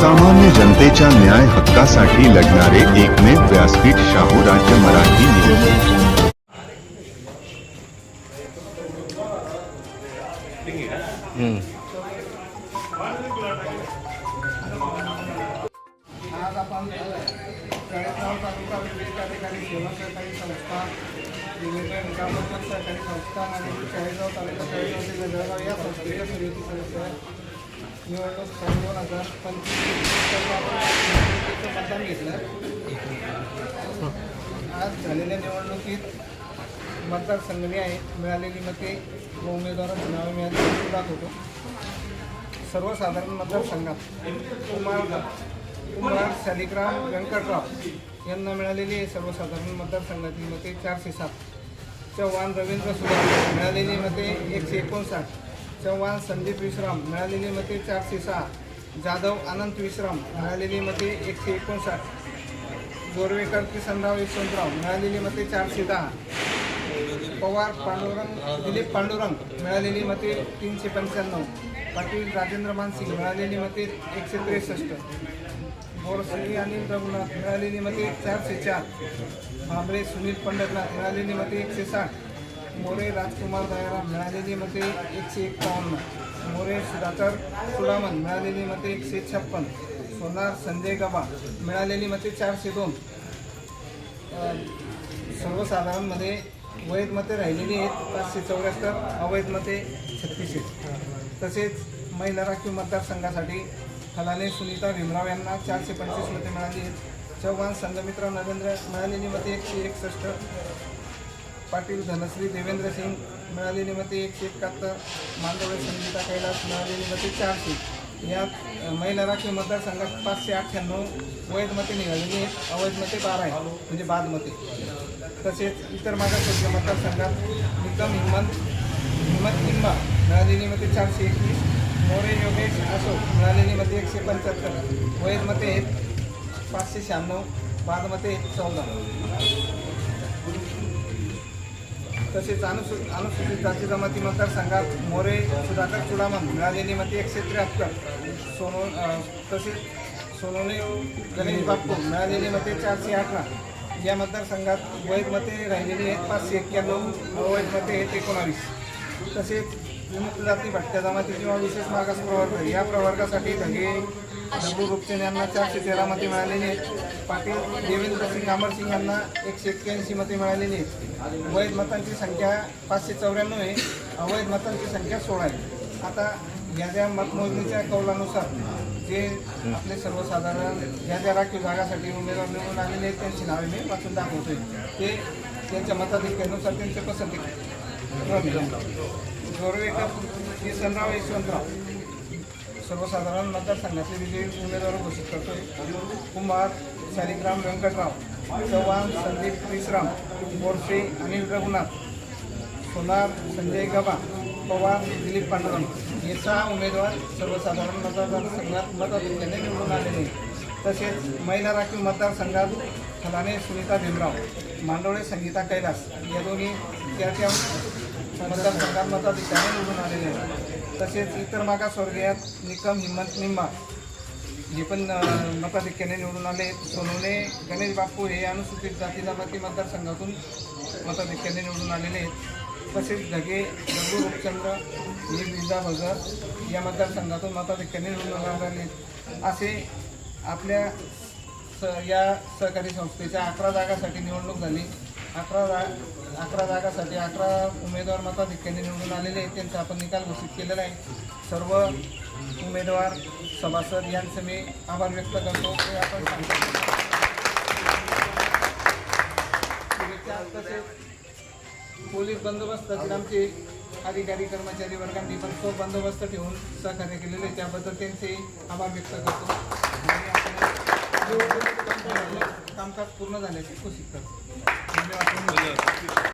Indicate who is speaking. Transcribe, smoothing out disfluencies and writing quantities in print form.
Speaker 1: सामान्य जनतेच्या न्याय हक्कासाठी लढणारे एकमेव व्यासपीठ शाहू राज्य मराठी न्यूज।
Speaker 2: आज आपण चाळीसगाव तालुका विकास अधिकारी सेवा सहकारी संस्था निकालपत्र सहकारी संस्था आणि चाळीसगाव तालुका चाळीसगाव जळगाव या संस्थेच्या समिती सदस्य निवडणूक 2025 मतदान घेतलं। आज झालेल्या निवडणुकीत मतदारसंघाने मिळालेली मते व उमेदवारांची नावे मिळाली दाखवतो। सर्वसाधारण मतदारसंघात कुमार शालिग्राम व्यंकटराव यांना मिळालेली सर्वसाधारण मतदारसंघातील मते 407। चव्हाण रवींद्र सुधाकर मिळालेली मते 159। चव्हाण संदीप विश्राम मिळालेली मते 406। जाधव अनंत विश्राम मिळालेली मते 159। गोरवेकर किसनराव यशवंतराव मिळालेली मते 410। पवार पांडुरंग दिलीप पांडुरंग मिळालेली मते 395। पाटील राजेंद्र मानसिंग मिळालेली मते 163। बोरसली आणि रघुनाथ मिळालेली मते 404। भांबरे सुनील पंढरनाथ मिळालेली मते 160। मोरे राजकुमार दयाराम मिळालेली मते 151। मोरे सुधाकर सुडामन मिळालेली मते 156। सोनार संजय गबा मिळालेली मते 402। सर्वसाधारणमध्ये वैध मते राहिलेली आहेत 574, अवैध मते 36 आहेत। तसेच महिला राखीव मतदारसंघासाठी फलाने सुनीता भीमराव यांना 425 मते मिळाली आहेत। चव्हाण संगमित्रा नरेंद्र मिळालेली मते 161। पाटील धनश्री देवेंद्र सिंग मिळालेली मते 171। मांडवळे संगीता कैलास मिळालेली मते 400। यात महिला राखीव मतदारसंघात 598 वैध मते निघालेली आहेत, अवैध मते 12 आहेत, म्हणजे बाद मते। तसेच इतर मागासवर्गीय मतदारसंघात निकम हिम्मत निंबा मिळालेली मते 421। मोरे योगेश अशोक मिळालेली मते 175। वैध मते आहेत 596, बाद मते 14। तसेच अनुसूचित जाती जमाती मतदारसंघात मोरे सुधाकर चुडामन मिळालेली मते 173। तसेच सोनोने गणेश बाप्पू मिळालेली मते 418। या मतदारसंघात वैध मते राहिलेली आहेत 591, अवैध मते आहेत 19। तसेच विमुक्त जाती भटक्या जमाती किंवा विशेष मागास प्रवर्ग या प्रवर्गासाठी दगडू रुपचंद यांना 413 मते मिळालेली आहेत। पाटील देवेंद्र सिंग अमरसिंग यांना 181 मते मिळालेली आहेत। वैध मतांची संख्या 594 आहे, अवैध मतांची संख्या 16 आहे। आता ज्या मतमोजणीच्या कौलानुसार जे आपले सर्वसाधारण ज्या राखीव जागासाठी उमेदवार निवडून आलेले आहेत त्यांची नावे मी वाचून दाखवतोय। ते त्यांच्या मताधिक्यानुसार त्यांचे पसंती गोरवेकर किसनराव यशवंतराव सर्वसाधारण मतदारसंघातले विजयी उमेदवार घोषित करतोय। कुमार शालिग्राम व्यंकटराव, चव्हाण संदीप विश्राम, बोरसे अनिल रघुनाथ, सोनार संजय गबा, पवार दिलीप पांडुरंग हे 6 उमेदवार सर्वसाधारण मतदारसंघात मताधिक्याने निवडून आलेले। तसेच महिला राखीव मतदारसंघात फलाने सुनीता भीमराव, मांडवळे संगीता कैलास या दोन्ही त्या मतदारसंघात मताधिक्याने निवडून आलेले आहेत। तसेच इतर मागासवर्गीयात निकम हिम्मत निंबा हे पण मताधिक्याने निवडून आले। सोनोने गणेश बाप्पू हे अनुसूचित जाती जमाती मतदारसंघातून मताधिक्याने निवडून आलेले आहेत। तसेच दगडू रूपचंद्र हे विजा भगर या मतदारसंघातून मताधिक्याने निवडून आलेले आहेत। असे आपल्या या सहकारी संस्थेच्या 11 जागासाठी निवडणूक झाली। 11 जागासाठी 11 उमेदवार मताधिक्याने निवडून आलेले आहेत, त्यांचा आपण निकाल घोषित केलेला आहे। सर्व उमेदवार सभासद यांचे मी आभार व्यक्त करतो ते आपण सांगतो। तसेच पोलीस बंदोबस्तातील आमचे अधिकारी कर्मचारी वर्गांनी पण तो बंदोबस्त ठेवून सहकार्य केलेले आहे, त्याबद्दल त्यांचे आभार व्यक्त करतो। कामकाज पूर्ण झाल्याचे घोषित करतो। धन्यवाद।